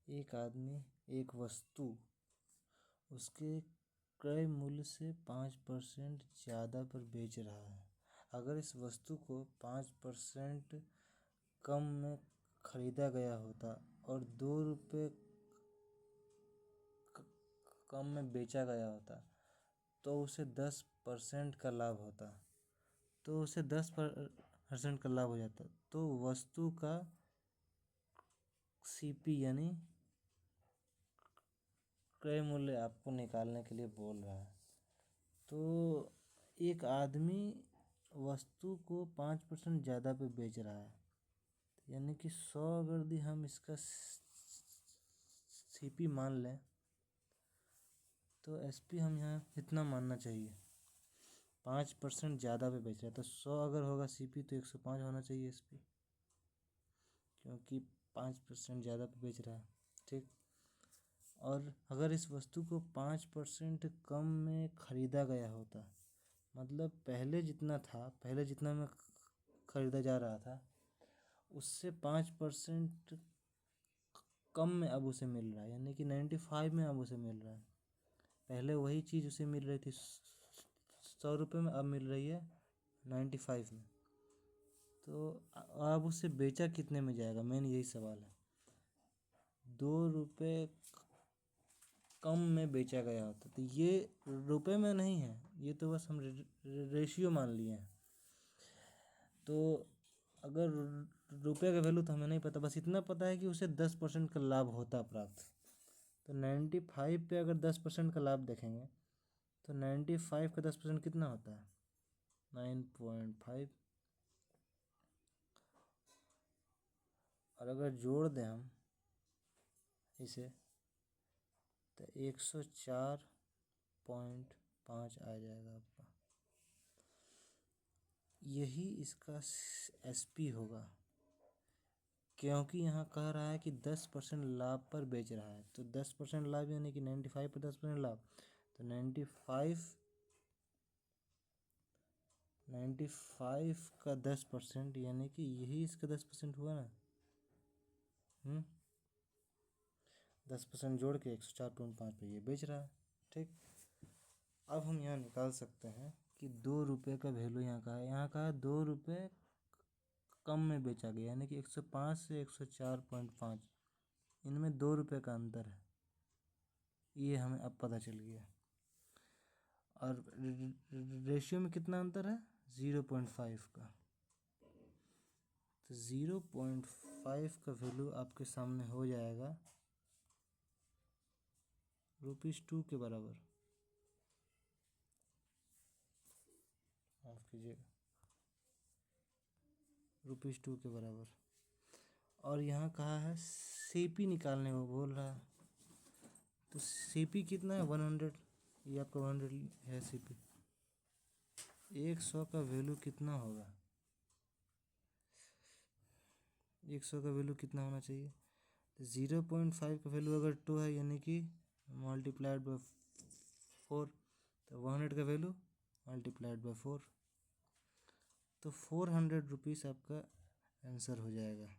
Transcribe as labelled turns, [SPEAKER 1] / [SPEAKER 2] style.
[SPEAKER 1] एक आदमी एक वस्तु उसके क्रय मूल्य से 5% ज़्यादा पर बेच रहा है। अगर इस वस्तु को 5% कम में खरीदा गया होता और 2 रुपये कम में बेचा गया होता तो उसे 10% का लाभ होता। तो उसे 10% का लाभ हो जाता। तो वस्तु का सीपी यानी क्रय मूल्य आपको निकालने के लिए बोल रहा है। तो एक आदमी वस्तु को 5% ज़्यादा पे बेच रहा है, यानी कि 100 अगर दी हम इसका सीपी मान लें तो एसपी हम यहाँ इतना मानना चाहिए। 5% ज़्यादा पे बेच रहा है तो 100 अगर होगा सीपी तो 105 होना चाहिए एसपी, क्योंकि 5% ज़्यादा पे बेच रहा है। ठीक। और अगर इस वस्तु को 5% कम में ख़रीदा गया होता, मतलब पहले जितना में ख़रीदा जा रहा था उससे 5% कम में अब उसे मिल रहा है, यानी कि 95 में अब उसे मिल रहा है। पहले वही चीज़ उसे मिल रही थी 100 रुपये में, अब मिल रही है 95 में। तो अब उसे बेचा कितने में जाएगा, मेन यही सवाल है। 2 रुपये कम में बेचा गया होता तो ये रुपए में नहीं है, ये तो बस हम रेशियो मान लिए हैं। तो अगर रुपये का वैल्यू तो हमें नहीं पता, बस इतना पता है कि उसे 10% का लाभ होता प्राप्त। तो 95 पे अगर 10% का लाभ देखेंगे तो 95 का 10% कितना होता है, 9.5। और अगर जोड़ दें हम इसे तो 104.5 आ जाएगा आपका। यही इसका एसपी होगा, क्योंकि यहाँ कह रहा है कि 10% लाभ पर बेच रहा है। तो 10% लाभ यानी कि 95 पर 10% लाभ, तो 95 का 10% यानी कि यही इसका 10% हुआ ना। 10% जोड़ के 104.5 पे ये बेच रहा है। ठीक। अब हम यहाँ निकाल सकते हैं कि 2 रुपये का वैल्यू यहाँ का है, 2 रुपये कम में बेचा गया, यानी कि 105 से 104.5, इनमें 2 रुपये का अंतर है। ये हमें अब पता चल गया। और रेशियो में कितना अंतर है, 0.5 का। तो 0.5 का वैल्यू आपके सामने हो जाएगा ₹2 के बराबर। माफ़ कीजिएगा, ₹2 के बराबर। और यहाँ कहा है सीपी निकालने को बोल रहा है। तो सीपी कितना है, 100। ये आपका 100 है सीपी। 100 का वैल्यू कितना होगा, 100 का वैल्यू कितना होना चाहिए। 0.5 का वैल्यू अगर 2 है, यानी कि मल्टीप्लाइड बाय 4, तो 100 का वैल्यू मल्टीप्लाइड बाय 4, तो 400 रुपीज़ आपका आंसर हो जाएगा।